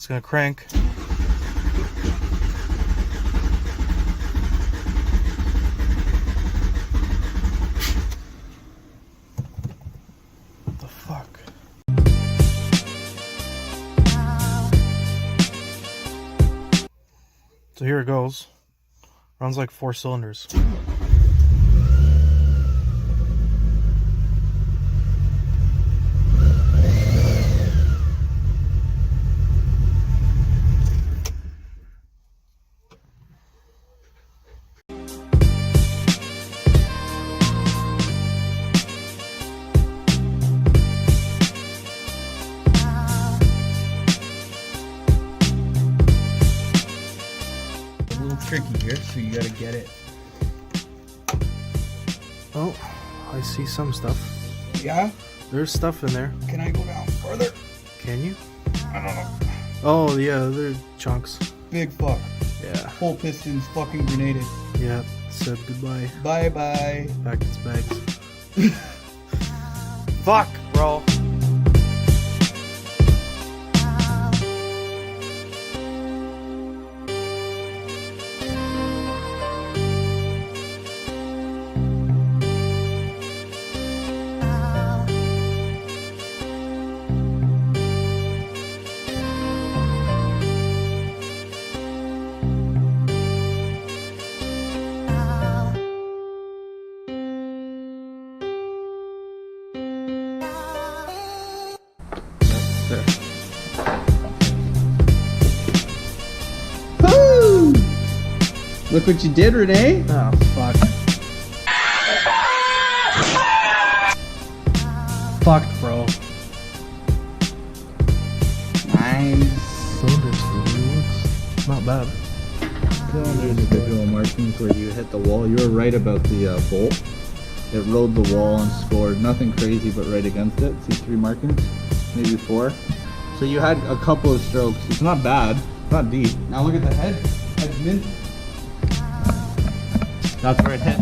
gonna crank. What the fuck? So here it goes. Runs like 4 cylinders. Tricky here, so you gotta get it. Oh, I see some stuff. Yeah? There's stuff in there. Can I go down further? Can you? I don't know. Oh, yeah, they're chunks. Big fuck. Yeah. Whole piston's fucking grenaded. Yeah, said goodbye. Bye bye. Packed its bags. Fuck, bro. Woo! Look what you did, Renee. Oh, fuck. Fucked, bro. Nice. Cylinders, not bad. Individual markings where you hit the wall. You were right about the bolt. It rode the wall and scored. Nothing crazy, but right against it. See 3 markings, maybe 4. So you had a couple of strokes. It's not bad, not deep. Now look at the head. Head's mint. That's where it hit.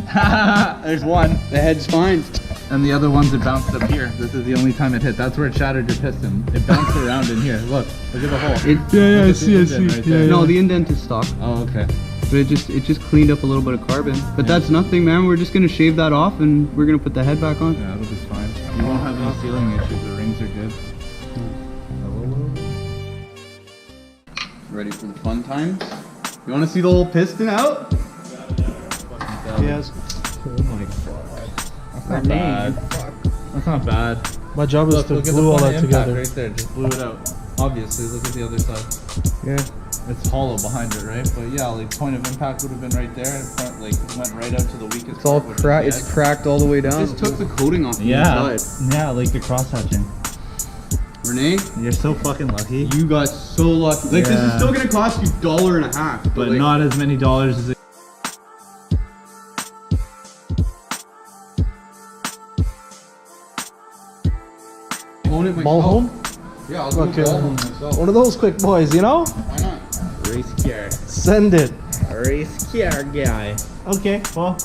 There's one. The head's fine. And the other ones, it bounced up here. This is the only time it hit. That's where it shattered your piston. It bounced around in here. Look at the hole. Yeah, I see. Right there. No, the indent is stock. Oh, okay. But it just cleaned up a little bit of carbon. But that's nothing, man. We're just gonna shave that off and we're gonna put the head back on. Yeah, it'll be fine. You won't have any sealing issues. The rings are good. Ready for the fun times? You wanna see the whole piston out? Yes. Oh my god. That's not bad. That's not bad. My job is Look to at the glue all front that impact together. right there. Just blew it out. Obviously, look at the other side. Yeah. It's hollow behind it, right? But yeah, like point of impact would have been right there. And front, like went right out to the weakest. It's all part, which is cracked. the It's edge. cracked all the way down. Just took the coating off the inside. Yeah, like the cross hatching. Renee, You're so fucking lucky. you got so lucky. Like this is still gonna cost you $1.50, But like, not as many dollars as it. own it myself. Ball home? Yeah, I'll do Okay. a ball home myself. One of those quick boys, you know? Why not? Race car. Send it. Race car guy. Okay, well.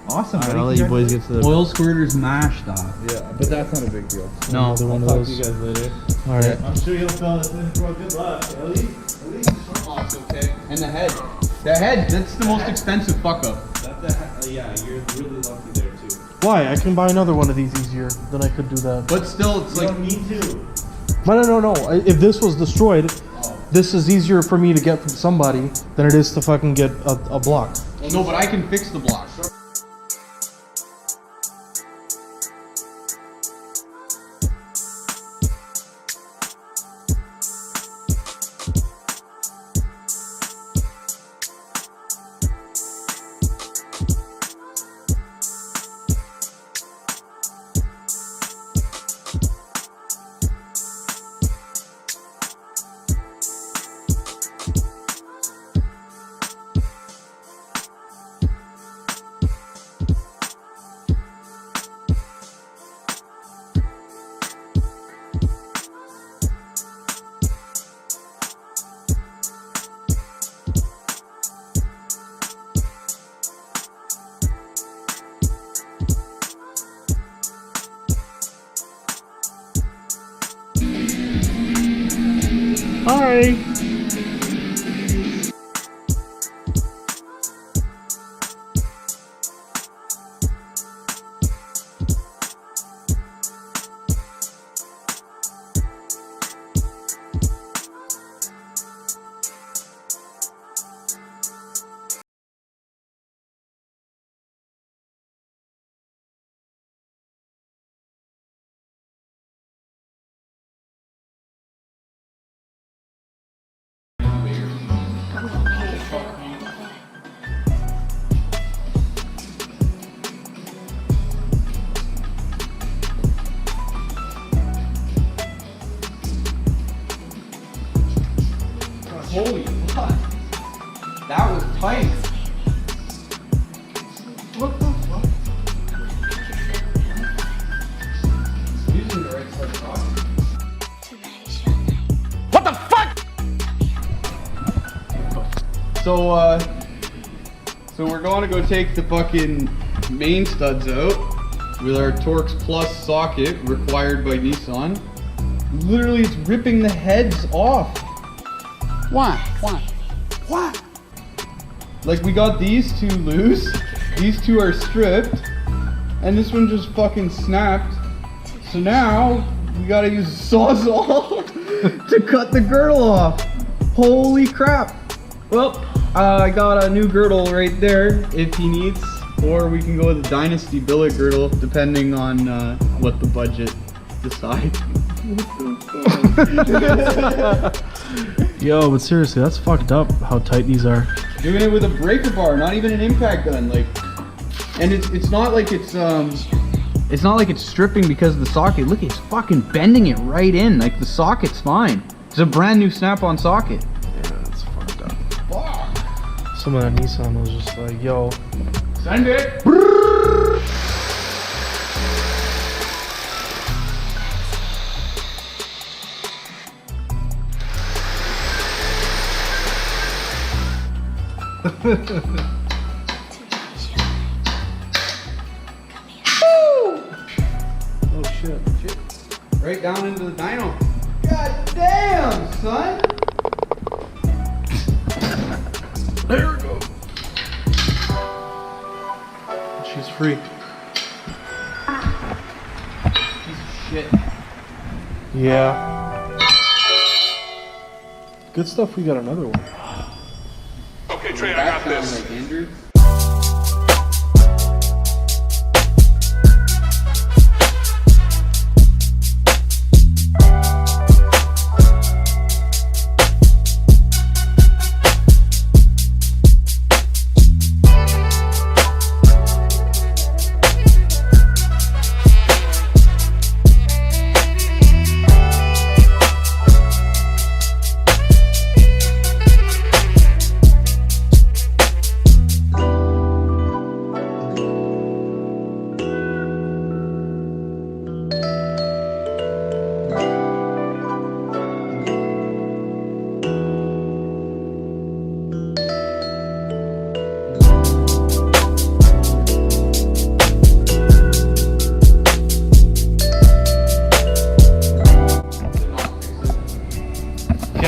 Awesome. I'll let you boys get to the. Oil squirters mashed off. Yeah, but that's not a big deal. No, Another one of Talk to those. you guys later. Alright. I'm sure you'll fill this in for good luck. At least. Oh, it's okay. And the head. The head, that's the most expensive fuck up. Yeah, you're really lucky there too. Why? I can buy another one of these easier than I could do that. But still, it's like, need to. No. If this was destroyed, this is easier for me to get from somebody than it is to fucking get a block. well, no, but I can fix the block. Hi. Holy fuck. That was tight. What the fuck? Using the right side of the rock. What the fuck? So we're going to go take the fucking main studs out with our Torx Plus socket required by Nissan. Literally, it's ripping the heads off. Why? Like, we got these two loose, these two are stripped, and this one just fucking snapped. So now, we gotta use a sawzall to cut the girdle off. Holy crap. Well, I got a new girdle right there if he needs, or we can go with a Dynasty billet girdle depending on what the budget decides. Yo, but seriously, that's fucked up how tight these are. Doing it with a breaker bar, not even an impact gun, like, and it's not like it's not like it's stripping because of the socket. Look, it's fucking bending it right in, like the socket's fine. It's a brand new snap-on socket. Yeah, that's fucked up. Fuck. Some of that Nissan was just like, yo. Send it. Oh shit. Right down into the dyno. God damn, son. There we go. She's free. Piece of shit. Yeah. Good stuff, we got another one. Okay, Trey, I got this. Like Andrew.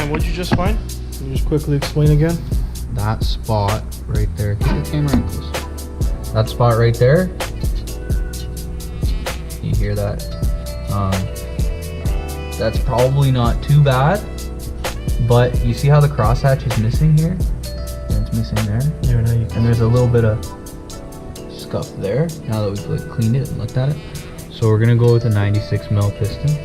What'd you just find? Can you just quickly explain again? That spot right there. Keep the camera in close. That spot right there. You hear that? That's probably not too bad, but you see how the crosshatch is missing here? And it's missing there. Yeah, now you can. And there's a little bit of scuff there. Now that we've like cleaned it and looked at it, so we're gonna go with a 96 mil piston.